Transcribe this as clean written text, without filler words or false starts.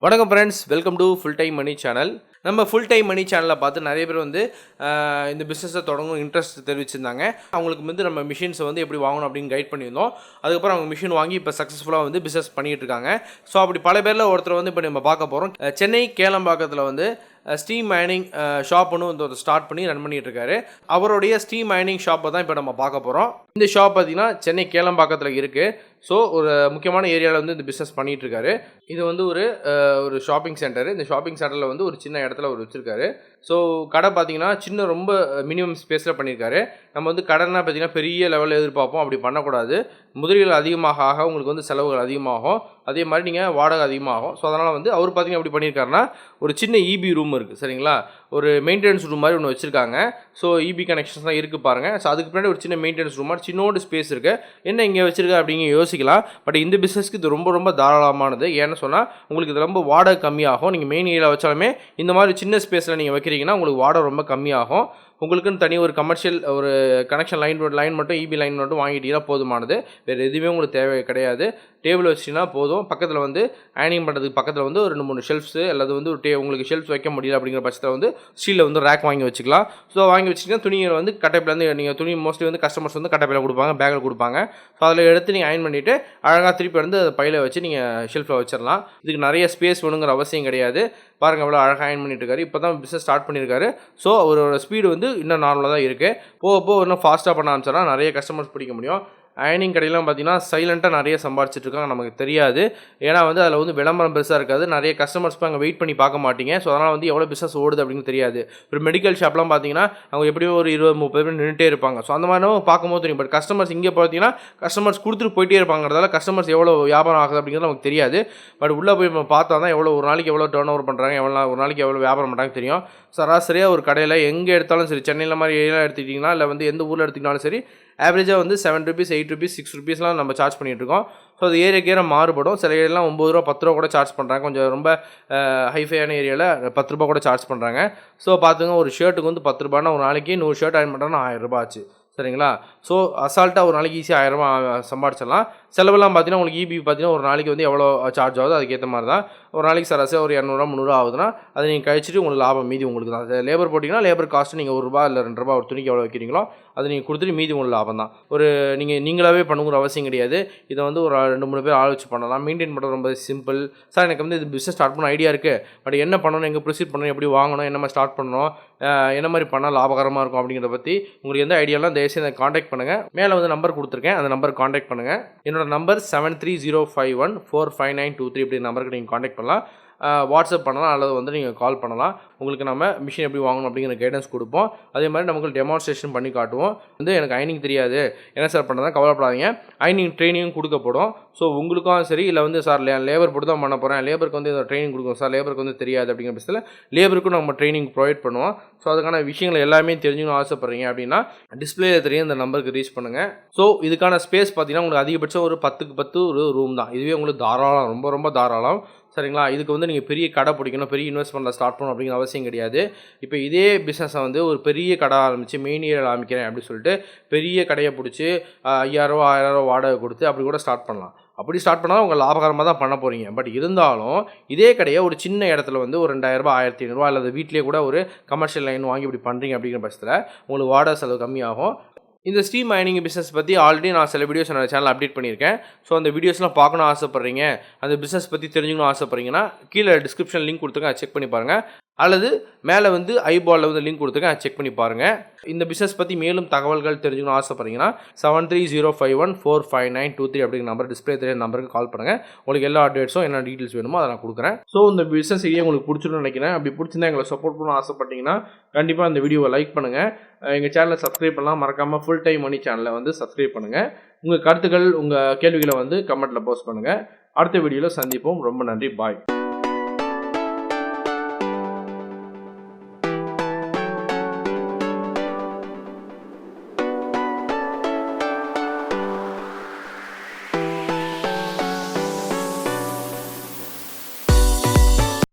வணக்கம் friends, welcome to full time money channel. நம்ம full time money சேனலில் பார்த்து நிறைய பேர் இந்த பிஸ்னஸை தொடங்கும் இன்ட்ரெஸ்ட் தெரிவிச்சிருந்தாங்க. அவங்களுக்கு நம்ம மிஷின்ஸை எப்படி வாங்கணும் அப்படின்னு கைட் பண்ணியிருந்தோம். அதுக்கப்புறம் அவங்க மிஷின் வாங்கி இப்போ சக்ஸஸ்ஃபுல்லாக பிஸ்னஸ் பண்ணிகிட்டு இருக்காங்க. ஸோ அப்படி பல பேரில் ஒருத்தர் இப்போ நம்ம பார்க்க போகிறோம். சென்னை கேளம்பாக்கத்தில் ஸ்டீம் மைனிங் ஷாப் ஒன்று ஸ்டார்ட் பண்ணி ரன் பண்ணிகிட்டு இருக்காரு. அவருடைய ஸ்டீம் மைனிங் ஷாப்பை தான் இப்போ நம்ம பார்க்க போகிறோம். இந்த ஷாப் பார்த்திங்கன்னா சென்னை கேளம்பாக்கத்தில் இருக்குது. ஸோ ஒரு முக்கியமான ஏரியாவில் இந்த பிஸ்னஸ் பண்ணிகிட்டு இருக்காரு. இது ஒரு ஷாப்பிங் சென்டர். இந்த ஷாப்பிங் சென்டரில் ஒரு சின்ன இடத்துல வச்சுருக்காரு. ஸோ கடை பார்த்திங்கன்னா ரொம்ப மினிமம் ஸ்பேஸில் பண்ணியிருக்காரு. நம்ம கடைன்னா பார்த்திங்கன்னா பெரிய லெவலில் எதிர்பார்ப்போம். அப்படி பண்ணக்கூடாது. முதலீடுகள் அதிகமாக ஆக உங்களுக்கு செலவுகள் அதிகமாகும். அதே மாதிரி நீங்கள் வாடகை அதிகமாகும். ஸோ அதனால் அவர் பார்த்திங்கன்னா எப்படி பண்ணியிருக்காருன்னா ஒரு சின்ன இபி ரூம் இருக்குது, சரிங்களா? ஒரு மெயின்டெனன்ஸ் ரூம் மாதிரி ஒன்று வச்சுருக்காங்க. ஸோ இபி கனெக்ஷன்ஸ்லாம் இருக்குது பாருங்கள். ஸோ அதுக்கு பின்னாடி ஒரு சின்ன மெயின்டெனன்ஸ் ரூம் மாதிரி சின்னோடு ஸ்பேஸ் இருக்குது. என்ன இங்கே வச்சுருக்கா அப்படிங்க யோசிக்கலாம். பட் இந்த பிஸ்னஸ்க்கு இது ரொம்ப தாராளமானது. ஏன்னு சொன்னால் உங்களுக்கு இது ரொம்ப வாடகை கம்மியாகும். நீங்கள் மெயின் ஏரியா வச்சாலுமே இந்த மாதிரி சின்ன ஸ்பேஸில் நீங்கள் வைக்கிறீங்கன்னா உங்களுக்கு வாடகை ரொம்ப கம்மியாகும். உங்களுக்குன்னு தனி ஒரு கமர்ஷியல் ஒரு கனெக்ஷன் லைன் மட்டும் இபி லைன் மட்டும் வாங்கிட்டீங்கன்னா போதுமானது. வேறு எதுவுமே உங்களுக்கு தேவை கிடையாது. டேபிள் வச்சிங்கன்னா போதும். பக்கத்தில் அயனிங் பண்ணுறதுக்கு பக்கத்தில் ஒரு 2-3 ஷெல்ஃப்ஸு அல்லது உங்களுக்கு ஷெல்ஃப்ஸ் வைக்க முடியல அப்படிங்கிற பட்சத்தில் ஸ்டீலில் ரேக் வாங்கி வச்சுக்கலாம். ஸோ வாங்கி வச்சிங்கன்னா துணியை கட்டைப்பிலேருந்து நீங்கள் துணி மோஸ்ட்லி கஸ்டமர்ஸ் கட்டைப்பில் கொடுப்பாங்க, பேக்கில் கொடுப்பாங்க. ஸோ அதில் எடுத்து நீங்கள் அயன் பண்ணிவிட்டு அழகாக திருப்பி அதை பையில் வச்சு நீங்கள் ஷெல்ஃபில் வச்சிடலாம். இதுக்கு நிறைய ஸ்பேஸ் வேணுங்கிற அவசியம் கிடையாது. பாருங்கள் எவ்வளோ அழகாக அயன் பண்ணிட்டு இருக்காரு. இப்போ தான் பிஸ்னஸ் ஸ்டார்ட் பண்ணியிருக்காரு. ஸோ அவரோட ஸ்பீடு இன்னும் நார்மலாக தான் இருக்குது. போக இன்னும் ஃபாஸ்ட்டாக பண்ண ஆரம்பிச்சோன்னா நிறைய கஸ்டமர்ஸ் பிடிக்க முடியும். அயனிங் கடையெல்லாம் பார்த்திங்கன்னா சைலண்ட்டாக நிறைய சம்பாரிச்சிட்டு இருக்காங்க. நமக்கு தெரியாது. ஏன்னா அதில் விளம்பரம் பெருசாக இருக்காது. நிறைய கஸ்டமர்ஸ் அங்கே வெயிட் பண்ணி பார்க்க மாட்டீங்க. ஸோ அதனால் எவ்வளோ பிஸ்னஸ் ஓடுது அப்படின்னு தெரியாது. ஒரு மெடிக்கல் ஷாப்லாம் பார்த்தீங்கன்னா அவங்க எப்படியும் ஒரு 20-30 பேர் நின்றுட்டே இருப்பாங்க. ஸோ அந்த மாதிரி பார்க்கும்போது தெரியும். பட் கஸ்டமர்ஸ் இங்கே பார்த்தீங்கன்னா கஸ்டமர்ஸ் கொடுத்துட்டு போயிட்டே இருப்பாங்கிறதால கஸ்டமர்ஸ் எவ்வளோ வியாபாரம் ஆகுது அப்படிங்கிறது நமக்கு தெரியாது. பட் உள்ளே போய் நம்ம பார்த்தா தான் ஒரு நாளைக்கு எவ்வளோ டர்ன் ஓவர் பண்ணுறாங்க, ஒரு நாளைக்கு எவ்வளோ வியாபாரம் பண்ணுறாங்க தெரியும். சராசரியாக ஒரு கடையில் எங்கே எடுத்தாலும் சரி, சென்னையில் மாதிரி ஏரியா எடுத்துக்கிட்டிங்கன்னா இல்லை எந்த ஊரில் எடுத்துக்கிட்டாலும் சரி, ஆவரேஜாக 7 rupees, 8 rupees, 6 rupeesலாம் நம்ம சார்ஜ் பண்ணிகிட்ருக்கோம். ஸோ அது ஏரியாக்கேற மாறுபடும். சில ஏரியாலாம் 9 ரூபா, 10 ரூபா கூட சார்ஜ் பண்ணுறாங்க. கொஞ்சம் ரொம்ப ஹைஃபையான ஏரியாவில் 10 ரூபா கூட சார்ஜ் பண்ணுறாங்க. ஸோ பார்த்துங்க, ஒரு ஷர்ட்டுக்கு 10 ரூபான்னா ஒரு நாளைக்கு 100 ஷர்ட் அயன் பண்ணுறாங்கன்னா 1000 ரூபா ஆச்சு, சரிங்களா? ஸோ அசால்ட்டாக ஒரு நாளைக்கு ஈஸியாக 1000 ரூபா சம்பாதிச்சிடலாம். செலவெல்லாம் பார்த்தீங்கன்னா உங்களுக்கு இபி பார்த்தீங்கன்னா ஒரு நாளைக்கு எவ்வளோ சார்ஜ் ஆகுது அதுக்கேற்ற மாதிரி தான். ஒரு நாளைக்கு சராசரி ஒரு 200 300 ஆகுதுன்னா அதை நீங்கள் கழிச்சிட்டு உங்களுக்கு லாபம் மீதி உங்களுக்கு தான். லேபர் போட்டிங்கன்னா லேபர் காஸ்ட்டு நீங்கள் 1 ரூபா இல்லை 2 ரூபா ஒரு துணிக்கு எவ்வளோ வைக்கிறீங்களோ அதை நீங்கள் கொடுத்துட்டு மீதி உங்களுக்கு லாபம் தான். நீங்களாகவே பண்ணுங்கிற அவசியம் கிடையாது. இதை ஒரு 2-3 பேர் ஆள் வச்சு பண்ணலாம். மெயின்டைன் பண்ணுறது ரொம்ப சிம்பிள். சார் எனக்கு இது பிஸ்னஸ் ஸ்டார்ட் பண்ண ஐடியா இருக்குது, பட் என்ன பண்ணணும், எங்கே ப்ரொசீட் பண்ணணும், எப்படி வாங்கணும், என்ன மாதிரி ஸ்டார்ட் பண்ணணும், என்ன மாதிரி பண்ணால் லாபகரமாக இருக்கும் அப்படிங்கிறத பற்றி உங்களுக்கு எந்த ஐடியாலாம் தயவுசெய்து காண்டாக்ட் பண்ணுங்கள். மேலே நம்பர் கொடுத்துருக்கேன், அந்த நம்பர் காண்டாக்ட் பண்ணுங்கள். என்னோட நம்பர் 7305145923 இப்படி நம்பருக்கு நீங்கள் காண்டாக்ட் பண்ணலாம். வாட்ஸ்அப் பண்ணலாம் அல்லது நீங்கள் கால் பண்ணலாம். உங்களுக்கு நம்ம மிஷின் எப்படி வாங்கணும் அப்படிங்கிற கைடன்ஸ் கொடுப்போம். அதே மாதிரி நமக்கு டெமான்ஸ்ட்ரேஷன் பண்ணி காட்டுவோம். எனக்கு அயனிங் தெரியாது, என்ன சார் பண்ணுறதா கவலைப்படாதீங்க, அயனிங் ட்ரைனிங்கும் கொடுக்கப்படும். ஸோ உங்களுக்கும் சரி இல்லை சார் லேபர் போட்டு தான் பண்ண போகிறேன், லேபருக்கு ட்ரைனிங் கொடுக்கும் சார், லேபருக்கு தெரியாது அப்படிங்கிற பட்சத்தில் லேபருக்கும் நம்ம ட்ரைனிங் ப்ரொவைட் பண்ணுவோம். ஸோ அதுக்கான விஷயங்கள் எல்லாமே தெரிஞ்சுக்கணும் ஆசைப்பட்றீங்க அப்படின்னா டிஸ்பிளேல தெரியும் இந்த நம்பருக்கு ரீச் பண்ணுங்கள். ஸோ இதுக்கான ஸ்பேஸ் பார்த்தீங்கன்னா உங்களுக்கு அதிகபட்சம் ஒரு 10க்கு 10 ஒரு ரூம் தான். இதுவே உங்களுக்கு தாராளம், ரொம்ப தாராளம், சரிங்களா? இதுக்கு நீங்கள் பெரிய கடை பிடிக்கணும், பெரிய இன்வெஸ்ட்மெண்ட்டில் ஸ்டார்ட் பண்ணணும் அப்படிங்கிற அவசியம் கிடையாது. இப்போ இதே பிஸ்னஸை ஒரு பெரிய கடை ஆரம்பித்து மெயின் ஏரியாவில் ஆரம்பிக்கிறேன் அப்படின்னு சொல்லிட்டு பெரிய கடையை பிடிச்சி 5000 ரூபா 1000 ரூபா வாடகை கொடுத்து அப்படி கூட ஸ்டார்ட் பண்ணலாம். அப்படி ஸ்டார்ட் பண்ணால் உங்கள் லாபகரமாக தான் பண்ண போகிறீங்க. பட் இருந்தாலும் இதே கடையை ஒரு சின்ன இடத்துல ஒரு 2000 ரூபா 1500 ரூபா அல்லது வீட்டிலே கூட ஒரு கமர்ஷியல் லைன் வாங்கி இப்படி பண்ணுறீங்க அப்படிங்கிற பட்சத்தில் உங்களுக்கு வாடகை செலவு கம்மியாகும். இந்த ஸ்டீம் மைனிங் பிஸ்னஸ் பற்றி ஆல்ரெடி நான் சில வீடியோஸ் என்னோட சேனல் அப்டேட் பண்ணியிருக்கேன். ஸோ அந்த வீடியோஸ்லாம் பார்க்கணும் ஆசைப்பட்றீங்க, அந்த பிஸ்னஸ் பற்றி தெரிஞ்சுக்கணும் ஆசைப்பட்றீங்கன்னா கீழே டிஸ்கிரிப்ஷன் லிங்க் கொடுத்துருக்கேன், அதை செக் பண்ணி பாருங்கள். அல்லது மேலே ஐபாலில் லிங்க் கொடுத்துருக்கேன், அதை செக் பண்ணி பாருங்கள். இந்த பிஸ்னஸ் பற்றி மேலும் தகவல்கள் தெரிஞ்சுக்கணும் ஆசைப்பட்றீங்கன்னா 7305145923 அப்படிங்கிற நம்பர் டிஸ்பிளே தெரியாத நம்பருக்கு கால் பண்ணுங்கள். உங்களுக்கு எல்லா அப்டேட்ஸும் என்ன டீட்டெயில்ஸ் வேணுமோ அதை நான் கொடுக்குறேன். ஸோ இந்த பிஸ்னஸ் ஐடியா உங்களுக்கு பிடிச்சிருன்னு நினைக்கிறேன். அப்படி பிடிச்சிருந்தா எங்களை சப்போர்ட் பண்ண ஆசைப்பட்டீங்கன்னா கண்டிப்பாக இந்த வீடியோவை லைக் பண்ணுங்கள். எங்கள் சேனலை சப்ஸ்கிரைப் பண்ணலாம். மறக்காமல் ஃபுல் டைம் மணி சேனலை சப்ஸ்கிரைப் பண்ணுங்கள். உங்கள் கருத்துக்கள், உங்கள் கேள்விகளை கமெண்ட்டில் போஸ்ட் பண்ணுங்கள். அடுத்த வீடியோவில் சந்திப்போம். ரொம்ப நன்றி. பாய்.